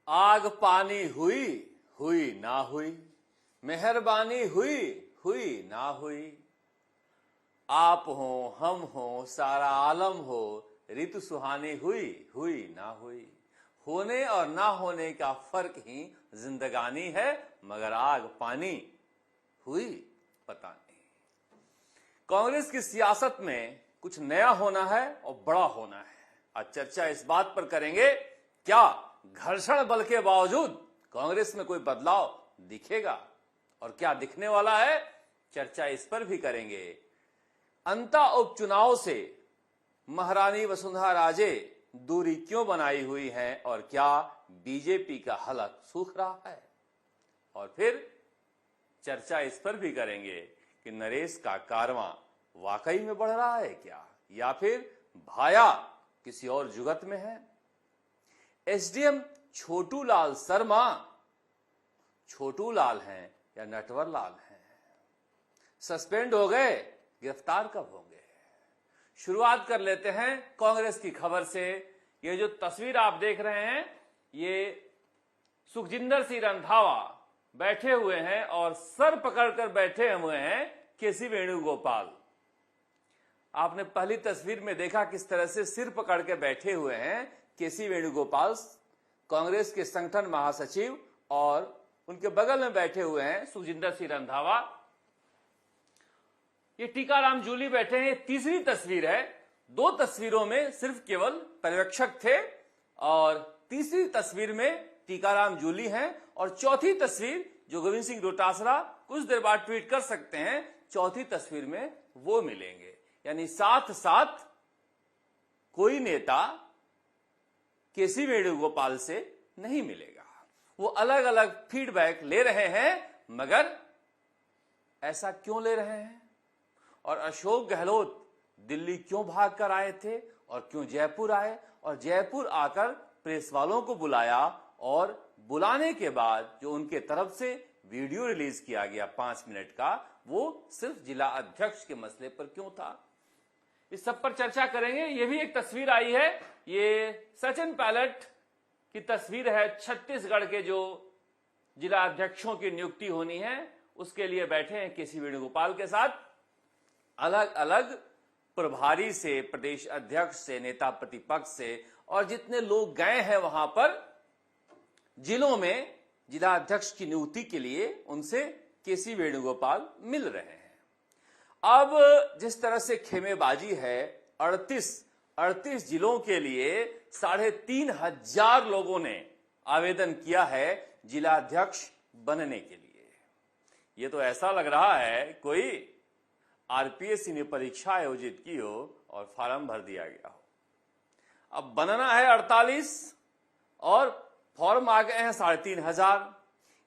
आग पानी हुई, हुई ना हुई, मेहरबानी हुई, हुई ना हुई। आप हो, हम हो, सारा आलम हो, ऋतु सुहानी हुई, हुई ना हुई। होने और ना होने का फर्क ही जिंदगानी है, मगर आग पानी हुई पता नहीं। कांग्रेस की सियासत में कुछ नया होना है और बड़ा होना है। आज चर्चा इस बात पर करेंगे, क्या घर्षण बल के बावजूद कांग्रेस में कोई बदलाव दिखेगा और क्या दिखने वाला है, चर्चा इस पर भी करेंगे। अंता उपचुनाव से महारानी वसुंधरा राजे दूरी क्यों बनाई हुई है और क्या बीजेपी का हलक सूख रहा है, और फिर चर्चा इस पर भी करेंगे कि नरेश का कारवां वाकई में बढ़ रहा है क्या, या फिर भाया किसी और जुगत में है। एसडीएम छोटू लाल शर्मा छोटू लाल हैं या नटवर लाल हैं, सस्पेंड हो गए, गिरफ्तार कब होंगे। शुरुआत कर लेते हैं कांग्रेस की खबर से। ये जो तस्वीर आप देख रहे हैं, ये सुखजिंदर सिंह रंधावा बैठे हुए हैं और सर पकड़कर बैठे हुए हैं केसी वेणुगोपाल। आपने पहली तस्वीर में देखा किस तरह से सिर पकड़ के बैठे हुए हैं केसी वेणुगोपाल, कांग्रेस के संगठन महासचिव, और उनके बगल में बैठे हुए हैं सुखजिंदर सिंह रंधावा। ये टीकाराम जूली बैठे हैं। तीसरी तस्वीर है। दो तस्वीरों में सिर्फ केवल पर्यवेक्षक थे और तीसरी तस्वीर में टीकाराम जूली हैं, और चौथी तस्वीर जो गोविंद सिंह डोटासरा कुछ देर बाद ट्वीट कर सकते हैं, चौथी तस्वीर में वो मिलेंगे। यानी साथ साथ कोई नेता केसी वेणुगोपाल से नहीं मिलेगा। वो अलग अलग फीडबैक ले रहे हैं, मगर ऐसा क्यों ले रहे हैं, और अशोक गहलोत दिल्ली क्यों भाग कर आए थे और क्यों जयपुर आए, और जयपुर आकर प्रेस वालों को बुलाया, और बुलाने के बाद जो उनके तरफ से वीडियो रिलीज किया गया 5 मिनट का, वो सिर्फ जिला अध्यक्ष के मसले पर क्यों था। इस सब पर चर्चा करेंगे। ये भी एक तस्वीर आई है, ये सचिन पायलट की तस्वीर है। छत्तीसगढ़ के जो जिला अध्यक्षों की नियुक्ति होनी है, उसके लिए बैठे हैं केसी वेणुगोपाल के साथ। अलग अलग प्रभारी से, प्रदेश अध्यक्ष से, नेता प्रतिपक्ष से, और जितने लोग गए हैं वहां पर जिलों में जिला अध्यक्ष की नियुक्ति के लिए, उनसे केसी वेणुगोपाल मिल रहे हैं। अब जिस तरह से खेमेबाजी है, 38 जिलों के लिए 3,500 लोगों ने आवेदन किया है जिला अध्यक्ष बनने के लिए। ये तो ऐसा लग रहा है कोई आरपीएससी ने परीक्षा आयोजित की हो और फॉर्म भर दिया गया हो। अब बनना है 48 और फॉर्म आ गए हैं 3,500।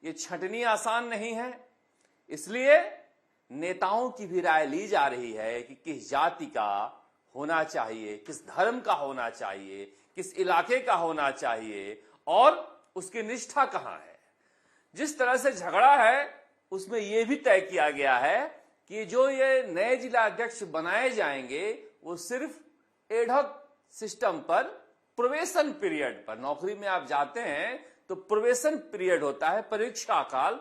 ये छंटनी आसान नहीं है, इसलिए नेताओं की भी राय ली जा रही है कि किस जाति का होना चाहिए, किस धर्म का होना चाहिए, किस इलाके का होना चाहिए, और उसकी निष्ठा कहां है। जिस तरह से झगड़ा है उसमें यह भी तय किया गया है कि जो ये नए जिला अध्यक्ष बनाए जाएंगे वो सिर्फ एडहॉक सिस्टम पर, प्रोबेशन पीरियड पर, नौकरी में आप जाते हैं तो प्रोबेशन पीरियड होता है, परीक्षा काल,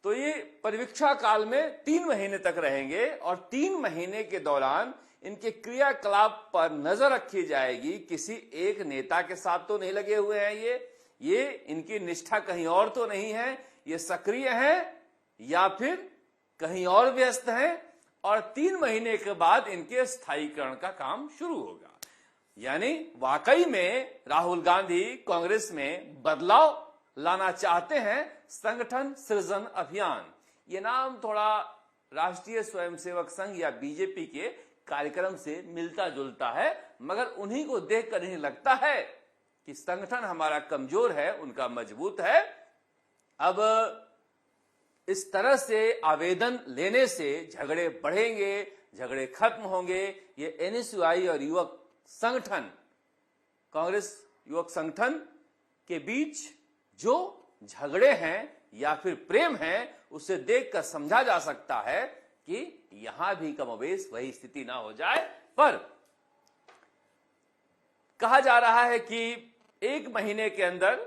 तो ये परीक्षा काल में 3 महीने तक रहेंगे, और 3 महीने के दौरान इनके क्रियाकलाप पर नजर रखी जाएगी। किसी एक नेता के साथ तो नहीं लगे हुए हैं ये इनकी निष्ठा कहीं और तो नहीं है, ये सक्रिय हैं या फिर कहीं और व्यस्त हैं, और 3 महीने के बाद इनके स्थायीकरण का काम शुरू होगा। यानी वाकई में राहुल गांधी कांग्रेस में बदलाव लाना चाहते हैं। संगठन सृजन अभियान, ये नाम थोड़ा राष्ट्रीय स्वयंसेवक संघ या बीजेपी के कार्यक्रम से मिलता जुलता है, मगर उन्हीं को देखकर नहीं लगता है कि संगठन हमारा कमजोर है, उनका मजबूत है। अब इस तरह से आवेदन लेने से झगड़े बढ़ेंगे, झगड़े खत्म होंगे। ये एनएसयूआई और युवक संगठन, कांग्रेस युवक संगठन के बीच जो झगड़े हैं या फिर प्रेम है, उसे देखकर समझा जा सकता है कि यहां भी कमोबेश वही स्थिति ना हो जाए। पर कहा जा रहा है कि 1 महीने के अंदर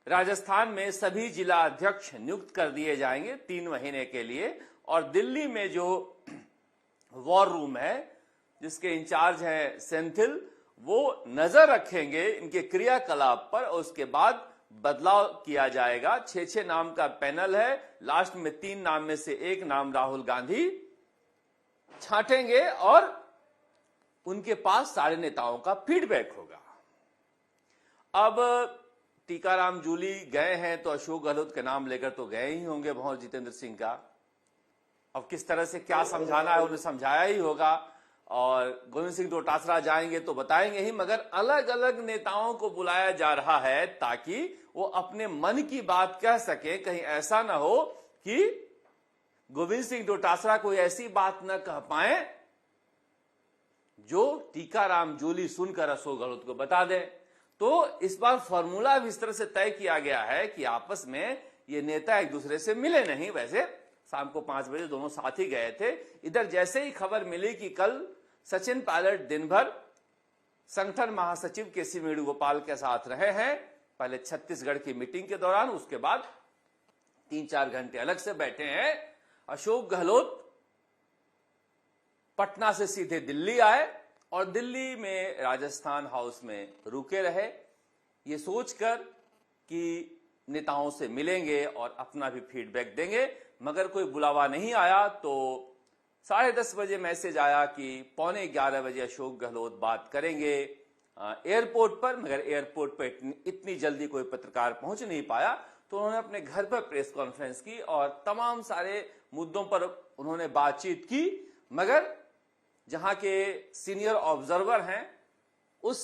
राजस्थान में सभी जिला अध्यक्ष नियुक्त कर दिए जाएंगे 3 महीने के लिए, और दिल्ली में जो वॉर रूम है जिसके इंचार्ज है सेंथिल, वो नजर रखेंगे इनके क्रियाकलाप पर और उसके बाद बदलाव किया जाएगा। 6 नाम का पैनल है, लास्ट में 3 नाम में से 1 नाम राहुल गांधी छांटेंगे और उनके पास सारे नेताओं का फीडबैक होगा। अब टीकाराम जूली गए हैं तो अशोक गहलोत के नाम लेकर तो गए ही होंगे भंवर जितेंद्र सिंह का। अब किस तरह से क्या समझाना है उन्हें समझाया ही होगा, और गोविंद सिंह डोटासरा जाएंगे तो बताएंगे ही, मगर अलग अलग नेताओं को बुलाया जा रहा है ताकि वो अपने मन की बात कह सके। कहीं ऐसा ना हो कि गोविंद सिंह डोटासरा कोई ऐसी बात न कह पाए जो टीकाराम जूली सुनकर अशोक गहलोत को बता दे। तो इस बार फॉर्मूला भी इस तरह से तय किया गया है कि आपस में ये नेता एक दूसरे से मिले नहीं। वैसे शाम को 5 बजे दोनों साथ ही गए थे। इधर जैसे ही खबर मिली कि कल सचिन पायलट दिन भर संगठन महासचिव केसी वेणुगोपाल के साथ रहे हैं, पहले छत्तीसगढ़ की मीटिंग के दौरान, उसके बाद 3-4 घंटे अलग से बैठे हैं। अशोक गहलोत पटना से सीधे दिल्ली आए और दिल्ली में राजस्थान हाउस में रुके रहे, ये सोचकर कि नेताओं से मिलेंगे और अपना भी फीडबैक देंगे। मगर कोई बुलावा नहीं आया तो 10:30 बजे मैसेज आया कि 11:15 बजे अशोक गहलोत बात करेंगे एयरपोर्ट पर। मगर एयरपोर्ट पर इतनी जल्दी कोई पत्रकार पहुंच नहीं पाया, तो उन्होंने अपने घर पर प्रेस कॉन्फ्रेंस की और तमाम सारे मुद्दों पर उन्होंने बातचीत की। मगर जहां के सीनियर ऑब्जर्वर हैं उस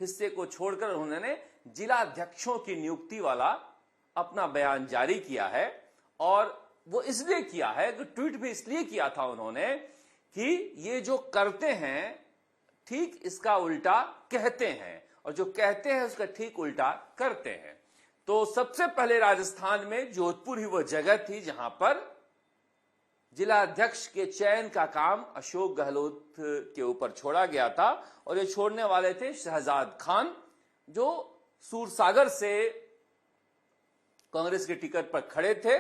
हिस्से को छोड़कर उन्होंने जिला अध्यक्षों की नियुक्ति वाला अपना बयान जारी किया है। और वो इसलिए किया है कि ट्वीट भी इसलिए किया था उन्होंने कि ये जो करते हैं ठीक इसका उल्टा कहते हैं, और जो कहते हैं उसका ठीक उल्टा करते हैं। तो सबसे पहले राजस्थान में जोधपुर ही वो जगह थी जहां पर जिला अध्यक्ष के चयन का काम अशोक गहलोत के ऊपर छोड़ा गया था। और ये छोड़ने वाले थे शहजाद खान, जो सूरसागर से कांग्रेस के टिकट पर खड़े थे।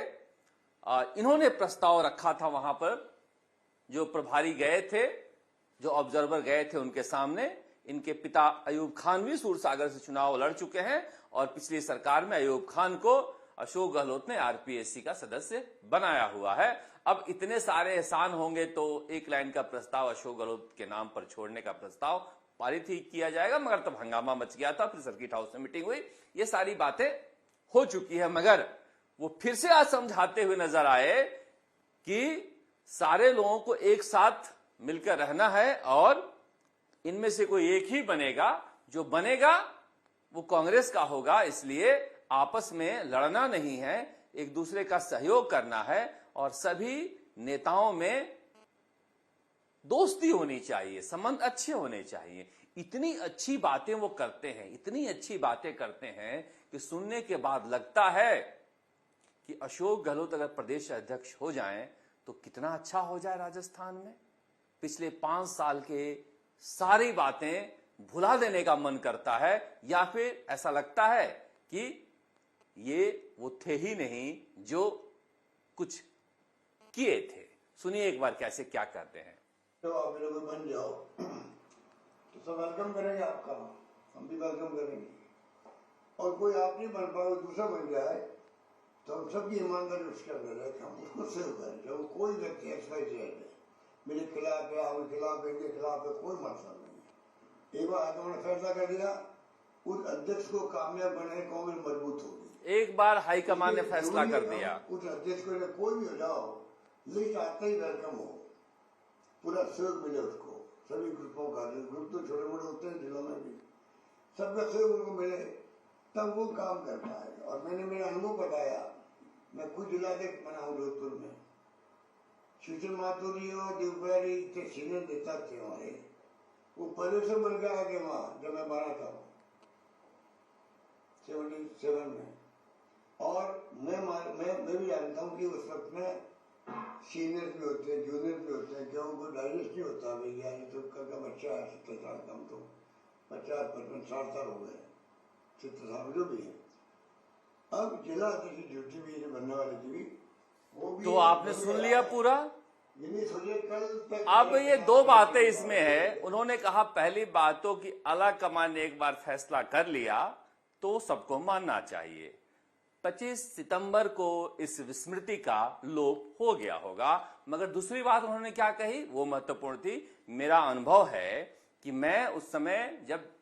इन्होंने प्रस्ताव रखा था वहां पर, जो प्रभारी गए थे, जो ऑब्जर्वर गए थे उनके सामने। इनके पिता अयूब खान भी सूरसागर से चुनाव लड़ चुके हैं और पिछली सरकार में अयूब खान को अशोक गहलोत ने आरपीएससी का सदस्य बनाया हुआ है। अब इतने सारे एहसान होंगे तो एक लाइन का प्रस्ताव अशोक गहलोत के नाम पर छोड़ने का प्रस्ताव पारित ही किया जाएगा। मगर तब हंगामा मच गया था, फिर सर्किट हाउस में मीटिंग हुई, ये सारी बातें हो चुकी है। मगर वो फिर से आज समझाते हुए नजर आए कि सारे लोगों को एक साथ मिलकर रहना है और इनमें से कोई एक ही बनेगा, जो बनेगा वो कांग्रेस का होगा। इसलिए आपस में लड़ना नहीं है, एक दूसरे का सहयोग करना है और सभी नेताओं में दोस्ती होनी चाहिए, संबंध अच्छे होने चाहिए। इतनी अच्छी बातें वो करते हैं, इतनी अच्छी बातें करते हैं कि सुनने के बाद लगता है कि अशोक गहलोत अगर प्रदेश अध्यक्ष हो जाएं तो कितना अच्छा हो जाए राजस्थान में। पिछले 5 साल के सारी बातें भुला देने का मन करता है, या फिर ऐसा लगता है कि ये वो थे ही नहीं जो कुछ किए थे। सुनिए एक बार कैसे क्या करते हैं। तो आप लोग बन जाओ तो सब वेलकम करेंगे आपका, हम भी वेलकम करेंगे। और कोई आप नहीं बन पाए, दूसरा बन जाए तो हम सबकी ईमानदारी उसके अंदर है कि हम उसको सेव करें। जब कोई व्यक्ति एक्सरसाइज है मेरे खिलाफ है, आपके खिलाफ है, इनके खिलाफ है, कोई मसला नहीं। एक बार उन्होंने फैसला कर दिया, उस अध्यक्ष को कामयाब बनाने कांग्रेस मजबूत होगी। एक बार हाईकमान ने फैसला कर दिया, उस अध्यक्ष को कोई भी हो जाओ, लिस्ट आते ही वेलकम हो, पूरा सहयोग मिले उसको। सभी ग्रुपों का, ग्रुप तो छोटे मोटे होते हैं जिलों में भी, सबका सहयोग उनको मिले तब वो काम कर पाएगा। और मैंने मेरा अनुभव बताया, मैं खुद जिलाध्यक्ष बना हूँ जोधपुर में। सुशील माथुरी और देवपुरी इतने सीनियर नेता थे हमारे, वो पहले से बन गया आगे वहां जब मैं बना था 77 में। और मैं भी जानता हूँ कि उस वक्त में सीनियर भी होते हैं, जूनियर भी होते हैं, क्यों उनको डाइजेस्ट नहीं होता भैया ये तो का बच्चा है 70 साल कम तो 50-55 साल हो गए, 70 साल जो भी है। अब जिला अध्यक्ष की ड्यूटी भी बनने वाली थी, वो भी तो आपने सुन लिया पूरा। ये नहीं सोचे कल तक। अब ये दो बातें इसमें है। उन्होंने कहा पहली बात तो कि आला कमान ने एक बार फैसला कर लिया तो सबको मानना चाहिए। 25 सितंबर को इस विस्मृति का लोप हो गया होगा। मगर दूसरी बात उन्होंने क्या कही वो महत्वपूर्ण थी। मेरा अनुभव है कि मैं उस समय जब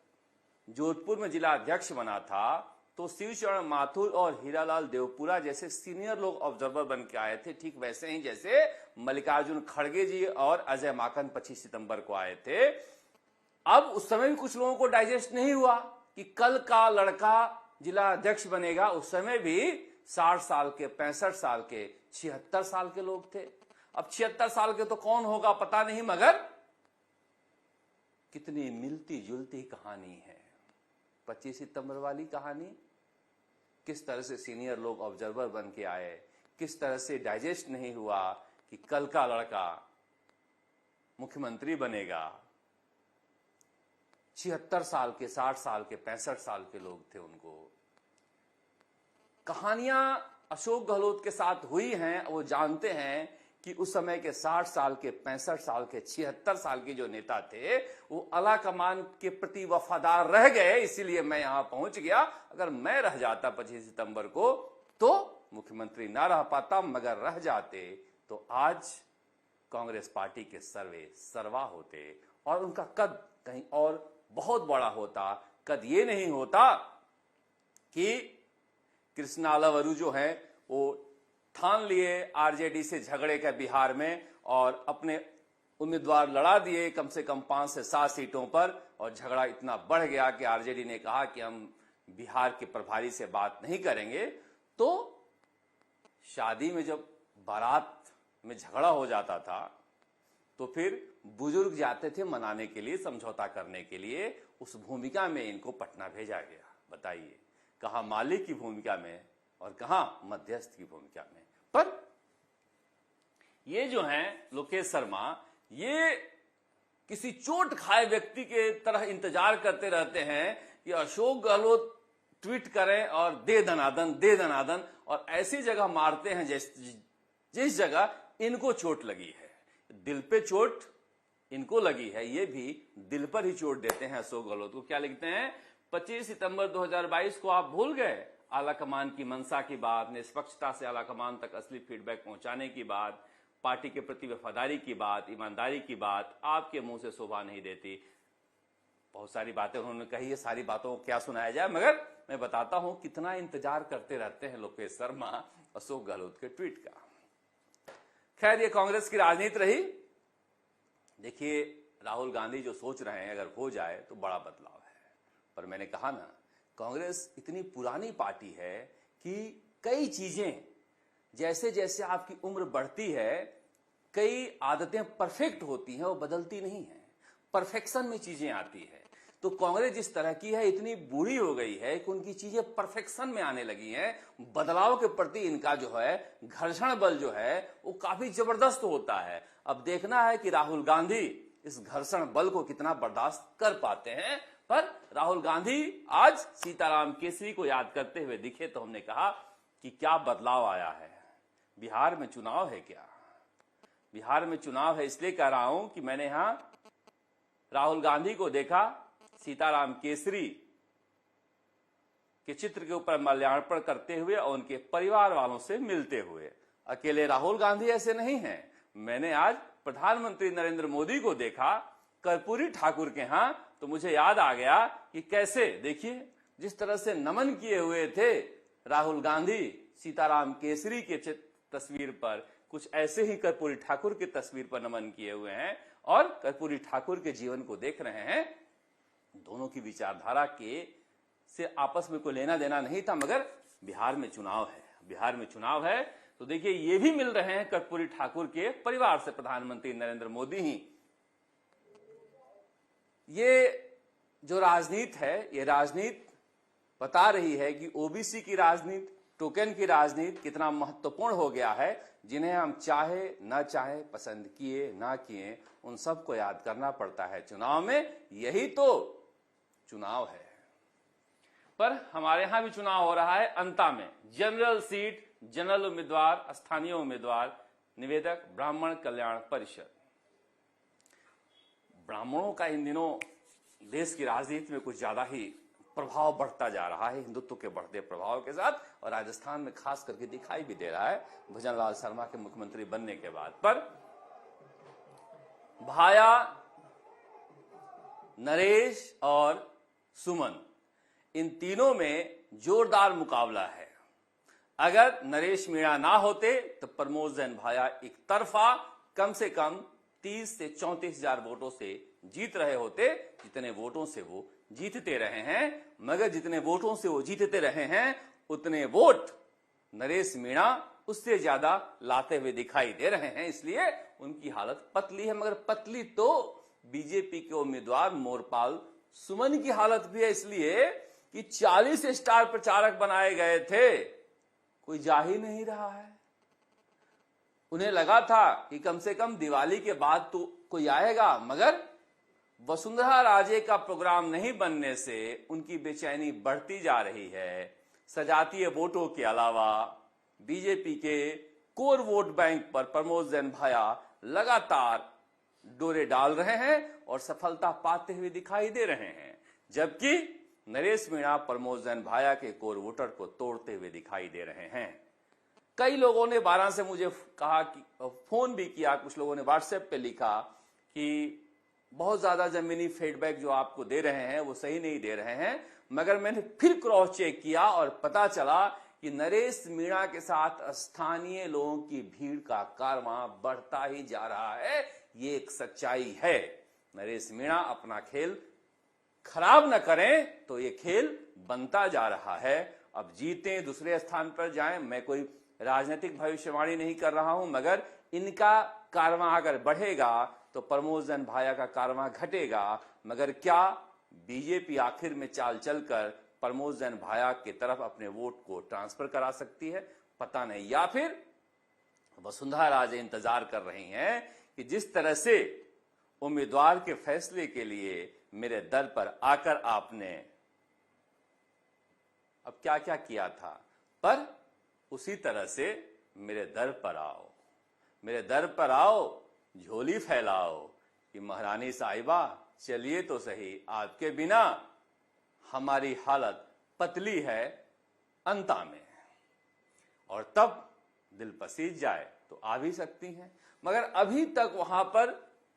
जोधपुर में जिला अध्यक्ष बना था तो शिवचरण माथुर और हीरालाल देवपुरा जैसे सीनियर लोग ऑब्जर्वर बन के आए थे, ठीक वैसे ही जैसे मल्लिकार्जुन खड़गे जी और अजय माकन 25 सितंबर को आए थे। अब उस समय भी कुछ लोगों को डाइजेस्ट नहीं हुआ कि कल का लड़का जिला अध्यक्ष बनेगा। उस समय भी 60 साल के, 65 साल के, 76 साल के लोग थे। अब 76 साल के तो कौन होगा पता नहीं, मगर कितनी मिलती जुलती कहानी है 25 सितंबर वाली कहानी। किस तरह से सीनियर लोग ऑब्जर्वर बन के आए, किस तरह से डाइजेस्ट नहीं हुआ कि कल का लड़का मुख्यमंत्री बनेगा। 76 साल के, 60 साल के, 65 साल के लोग थे। उनको कहानियां अशोक गहलोत के साथ हुई हैं। वो जानते हैं कि उस समय के 60 साल के, 65 साल के, 76 साल के जो नेता थे वो आला कमान के प्रति वफादार रह गए, इसीलिए मैं यहां पहुंच गया। अगर मैं रह जाता 25 सितंबर को तो मुख्यमंत्री ना रह पाता, मगर रह जाते तो आज कांग्रेस पार्टी के सर्वे सर्वा होते और उनका कद कहीं और बहुत बड़ा होता। कद ये नहीं होता कि कृष्णाला वरु जो है वो ठान लिए आरजेडी से झगड़े का बिहार में और अपने उम्मीदवार लड़ा दिए कम से कम 5 से 7 सीटों पर, और झगड़ा इतना बढ़ गया कि आरजेडी ने कहा कि हम बिहार के प्रभारी से बात नहीं करेंगे। तो शादी में जब बारात में झगड़ा हो जाता था तो फिर बुजुर्ग जाते थे मनाने के लिए, समझौता करने के लिए। उस भूमिका में इनको पटना भेजा गया। बताइए कहां मालिक की भूमिका में और कहां मध्यस्थ की भूमिका में। पर ये जो हैं लोकेश शर्मा, ये किसी चोट खाए व्यक्ति के तरह इंतजार करते रहते हैं कि अशोक गहलोत ट्वीट करें और दे दनादन, दे दनादन, और ऐसी जगह मारते हैं जिस जगह इनको चोट लगी है। दिल पे चोट इनको लगी है, ये भी दिल पर ही चोट देते हैं अशोक गहलोत को। क्या लिखते हैं, 25 सितंबर 2022 को आप भूल गए आला कमान की मंशा की बात, निष्पक्षता से आला कमान तक असली फीडबैक पहुंचाने की बात, पार्टी के प्रति वफादारी की बात, ईमानदारी की बात आपके मुंह से शोभा नहीं देती। बहुत सारी बातें उन्होंने कही है, सारी बातों को क्या सुनाया जाए, मगर मैं बताता हूं कितना इंतजार करते रहते हैं लोकेश शर्मा अशोक गहलोत के ट्वीट का। खैर, ये कांग्रेस की राजनीति रही। देखिए, राहुल गांधी जो सोच रहे हैं अगर हो जाए तो बड़ा बदलाव है। पर मैंने कहा ना, कांग्रेस इतनी पुरानी पार्टी है कि कई चीजें, जैसे जैसे आपकी उम्र बढ़ती है, कई आदतें परफेक्ट होती हैं, वो बदलती नहीं है, परफेक्शन में चीजें आती है। तो कांग्रेस जिस तरह की है, इतनी बूढ़ी हो गई है कि उनकी चीजें परफेक्शन में आने लगी हैं। बदलाव के प्रति इनका जो है घर्षण बल जो है वो काफी जबरदस्त होता है। अब देखना है कि राहुल गांधी इस घर्षण बल को कितना बर्दाश्त कर पाते हैं। पर राहुल गांधी आज सीताराम केसरी को याद करते हुए दिखे तो हमने कहा कि क्या बदलाव आया है। बिहार में चुनाव है क्या? बिहार में चुनाव है इसलिए कह रहा हूं कि मैंने यहां राहुल गांधी को देखा सीताराम केसरी के चित्र के ऊपर माल्यार्पण करते हुए और उनके परिवार वालों से मिलते हुए। अकेले राहुल गांधी ऐसे नहीं हैं। मैंने आज प्रधानमंत्री नरेंद्र मोदी को देखा कर्पूरी ठाकुर के यहां, तो मुझे याद आ गया कि कैसे, देखिए जिस तरह से नमन किए हुए थे राहुल गांधी सीताराम केसरी के तस्वीर पर, कुछ ऐसे ही कर्पूरी ठाकुर की तस्वीर पर नमन किए हुए हैं और कर्पूरी ठाकुर के जीवन को देख रहे हैं। दोनों की विचारधारा के से आपस में कोई लेना देना नहीं था, मगर बिहार में चुनाव है, बिहार में चुनाव है तो देखिए ये भी मिल रहे हैं कर्पूरी ठाकुर के परिवार से प्रधानमंत्री नरेंद्र मोदी ही। ये जो राजनीति है, ये राजनीति बता रही है कि ओबीसी की राजनीति, टोकन की राजनीति कितना महत्वपूर्ण हो गया है। जिन्हें हम चाहे ना चाहे, पसंद किए ना किए, उन सबको याद करना पड़ता है चुनाव में। यही तो चुनाव है। पर हमारे यहां भी चुनाव हो रहा है अंता में। जनरल सीट, जनरल उम्मीदवार, स्थानीय उम्मीदवार, निवेदक, ब्राह्मण कल्याण परिषद। ब्राह्मणों का इन दिनों देश की राजनीति में कुछ ज्यादा ही प्रभाव बढ़ता जा रहा है, हिंदुत्व के बढ़ते प्रभाव के साथ, और राजस्थान में खास करके दिखाई भी दे रहा है भजनलाल शर्मा के मुख्यमंत्री बनने के बाद। पर भाया, नरेश और सुमन, इन तीनों में जोरदार मुकाबला है। अगर नरेश मीणा ना होते तो प्रमोद जैन भाया एक तरफा कम से कम 30 से 34,000 वोटों से जीत रहे होते, जितने वोटों से वो जीतते रहे हैं। मगर जितने वोटों से वो जीतते रहे हैं, उतने वोट नरेश मीणा उससे ज्यादा लाते हुए दिखाई दे रहे हैं। इसलिए उनकी हालत पतली है। मगर पतली तो बीजेपी के उम्मीदवार मोरपाल सुमन की हालत भी है, इसलिए कि 40 स्टार प्रचारक बनाए गए थे, कोई जा ही नहीं रहा है। उन्हें लगा था कि कम से कम दिवाली के बाद तो कोई आएगा, मगर वसुंधरा राजे का प्रोग्राम नहीं बनने से उनकी बेचैनी बढ़ती जा रही है। सजातीय वोटों के अलावा बीजेपी के कोर वोट बैंक पर प्रमोद जैन भाया लगातार डोरे डाल रहे हैं और सफलता पाते हुए दिखाई दे रहे हैं, जबकि नरेश मीणा प्रमोद जैन भाया के कोर वोटर को तोड़ते हुए दिखाई दे रहे हैं। कई लोगों ने 12 से मुझे कहा कि फोन भी किया, कुछ लोगों ने व्हाट्सएप पे लिखा कि बहुत ज्यादा जमीनी फीडबैक जो आपको दे रहे हैं वो सही नहीं दे रहे हैं। मगर मैंने फिर क्रॉस चेक किया और पता चला कि नरेश मीणा के साथ स्थानीय लोगों की भीड़ का कारवां बढ़ता ही जा रहा है। ये एक सच्चाई है। नरेश मीणा अपना खेल खराब न करें तो ये खेल बनता जा रहा है। अब जीतें, दूसरे स्थान पर जाएं, मैं कोई राजनीतिक भविष्यवाणी नहीं कर रहा हूं, मगर इनका कारवां अगर बढ़ेगा तो प्रमोद जैन भाया का कारवां घटेगा। मगर क्या बीजेपी आखिर में चाल चलकर प्रमोद जैन भाया की तरफ अपने वोट को ट्रांसफर करा सकती है? पता नहीं। या फिर वसुंधरा राजे इंतजार कर रही हैं कि जिस तरह से उम्मीदवार के फैसले के लिए मेरे दर पर आकर आपने अब क्या क्या किया था, पर उसी तरह से मेरे दर पर आओ, मेरे दर पर आओ, झोली फैलाओ कि महारानी साहिबा चलिए तो सही, आपके बिना हमारी हालत पतली है अंता में। और तब दिल पसीज जाए तो आ भी सकती हैं। मगर अभी तक वहां पर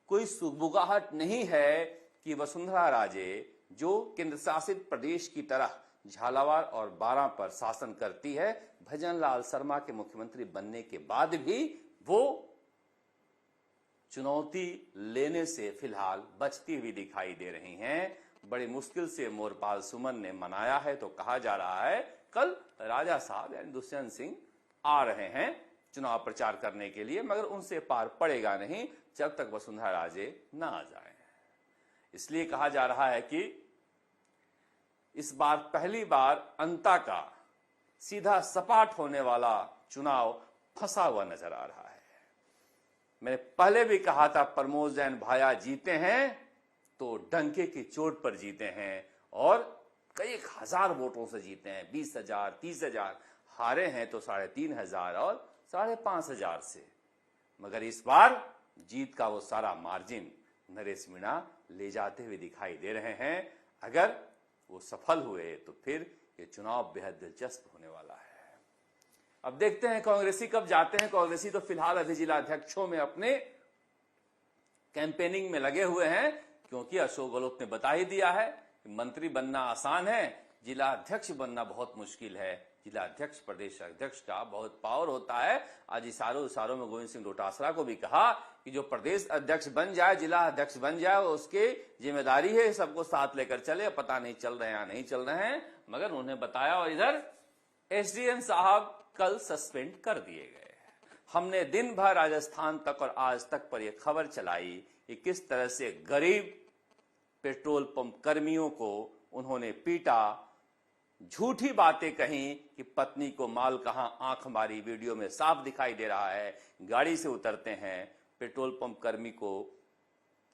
कोई सुगबुगाहट नहीं है कि वसुंधरा राजे, जो केंद्र शासित प्रदेश की तरह झालावाड़ और बारां पर शासन करती है, भजनलाल शर्मा के मुख्यमंत्री बनने के बाद भी वो चुनौती लेने से फिलहाल बचती हुई दिखाई दे रही हैं। बड़ी मुश्किल से मोरपाल सुमन ने मनाया है तो कहा जा रहा है कल राजा साहब यानी दुष्यंत सिंह आ रहे हैं चुनाव प्रचार करने के लिए, मगर उनसे पार पड़ेगा नहीं जब तक वसुंधरा राजे ना आ जाए। इसलिए कहा जा रहा है कि इस बार पहली बार अंता का सीधा सपाट होने वाला चुनाव फंसा हुआ नजर आ रहा है। मैंने पहले भी कहा था प्रमोद जैन भाया जीते हैं तो डंके की चोट पर जीते हैं और कई हजार वोटों से जीते हैं, 20,000, 30,000, हारे हैं तो 3,500 और 5,500 से। मगर इस बार जीत का वो सारा मार्जिन नरेश मीणा ले जाते हुए दिखाई दे रहे हैं। अगर वो सफल हुए तो फिर ये चुनाव बेहद दिलचस्प होने वाला है। अब देखते हैं कांग्रेसी कब जाते हैं। कांग्रेसी तो फिलहाल अभी जिला अध्यक्षों में अपने कैंपेनिंग में लगे हुए हैं, क्योंकि अशोक गहलोत ने बता ही दिया है कि मंत्री बनना आसान है, जिला अध्यक्ष बनना बहुत मुश्किल है। जिला अध्यक्ष, प्रदेश अध्यक्ष का बहुत पावर होता है। आज इशारों में गोविंद सिंह डोटासरा को भी कहा कि जो प्रदेश अध्यक्ष बन जाए, जिला अध्यक्ष बन जाए, उसकी जिम्मेदारी है सबको साथ लेकर चले। पता नहीं चल रहे हैं या नहीं चल रहे हैं, मगर उन्हें बताया। और इधर एसडीएम साहब कल सस्पेंड कर दिए गए। हमने दिन भर राजस्थान तक और आज तक पर यह खबर चलाई कि किस तरह से गरीब पेट्रोल पंप कर्मियों को उन्होंने पीटा, झूठी बातें कहीं कि पत्नी को माल कहां, आंख मारी। वीडियो में साफ दिखाई दे रहा है। गाड़ी से उतरते हैं, पेट्रोल पंप कर्मी को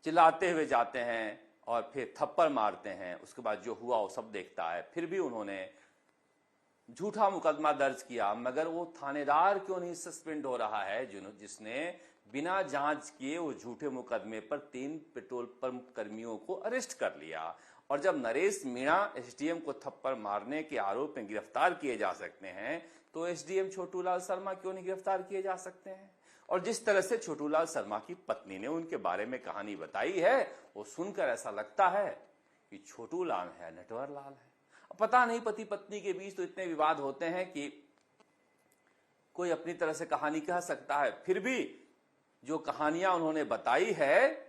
चिल्लाते हुए जाते हैं और फिर थप्पड़ मारते हैं, उसके बाद जो हुआ वो सब देखता है, फिर भी उन्होंने झूठा मुकदमा दर्ज किया, मगर वो थानेदार क्यों नहीं सस्पेंड हो रहा है जिसने बिना जांच किए वो झूठे मुकदमे पर 3 पेट्रोल पंप कर्मियों को अरेस्ट कर लिया। और जब नरेश मीणा एसडीएम को थप्पड़ मारने के आरोप में गिरफ्तार किए जा सकते हैं, तो एसडीएम छोटूलाल शर्मा क्यों नहीं गिरफ्तार किए जा सकते हैं? और जिस तरह से छोटूलाल शर्मा की पत्नी ने उनके बारे में कहानी बताई है, वो सुनकर ऐसा लगता है कि छोटूलाल है नटवरलाल है। पता नहीं, पति पत्नी के बीच तो इतने विवाद होते हैं कि कोई अपनी तरह से कहानी कह सकता है। फिर भी जो कहानियां उन्होंने बताई है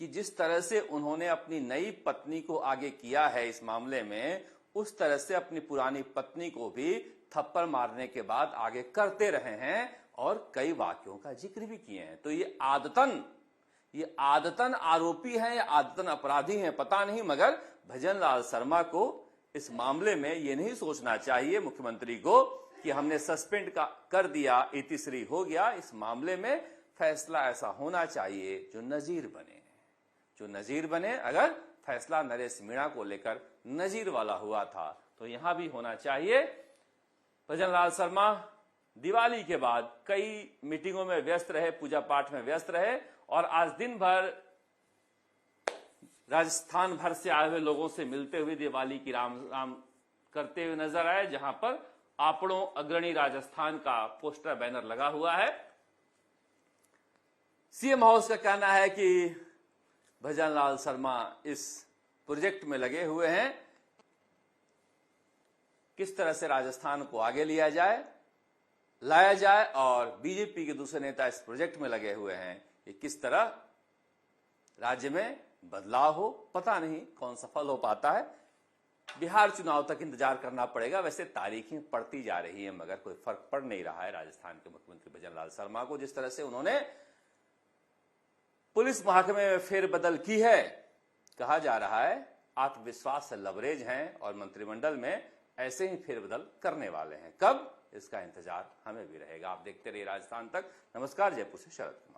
कि जिस तरह से उन्होंने अपनी नई पत्नी को आगे किया है इस मामले में, उस तरह से अपनी पुरानी पत्नी को भी थप्पड़ मारने के बाद आगे करते रहे हैं और कई वाक्यों का जिक्र भी किए हैं। तो ये आदतन आरोपी हैं या आदतन अपराधी हैं पता नहीं, मगर भजनलाल शर्मा को इस मामले में ये नहीं सोचना चाहिए मुख्यमंत्री को कि हमने सस्पेंड कर दिया, इतिश्री हो गया। इस मामले में फैसला ऐसा होना चाहिए जो नजीर बने। अगर फैसला नरेश मीणा को लेकर नजीर वाला हुआ था तो यहां भी होना चाहिए। भजनलाल शर्मा दिवाली के बाद कई मीटिंगों में व्यस्त रहे, पूजा पाठ में व्यस्त रहे, और आज दिन भर राजस्थान भर से आए हुए लोगों से मिलते हुए दिवाली की राम राम करते हुए नजर आए, जहां पर आपड़ों अग्रणी राजस्थान का पोस्टर बैनर लगा हुआ है। सीएम हाउस का कहना है कि भजनलाल शर्मा इस प्रोजेक्ट में लगे हुए हैं, किस तरह से राजस्थान को आगे लाया जाए, और बीजेपी के दूसरे नेता इस प्रोजेक्ट में लगे हुए हैं कि किस तरह राज्य में बदलाव हो। पता नहीं कौन सफल हो पाता है, बिहार चुनाव तक इंतजार करना पड़ेगा। वैसे तारीखें पड़ती जा रही है, मगर कोई फर्क पड़ नहीं रहा है राजस्थान के मुख्यमंत्री भजनलाल शर्मा को। जिस तरह से उन्होंने पुलिस महकमे में फेरबदल की है, कहा जा रहा है आत्मविश्वास से लबरेज हैं और मंत्रिमंडल में ऐसे ही फेरबदल करने वाले हैं। कब, इसका इंतजार हमें भी रहेगा। आप देखते रहिए राजस्थान तक। नमस्कार, जयपुर से शरद कुमार।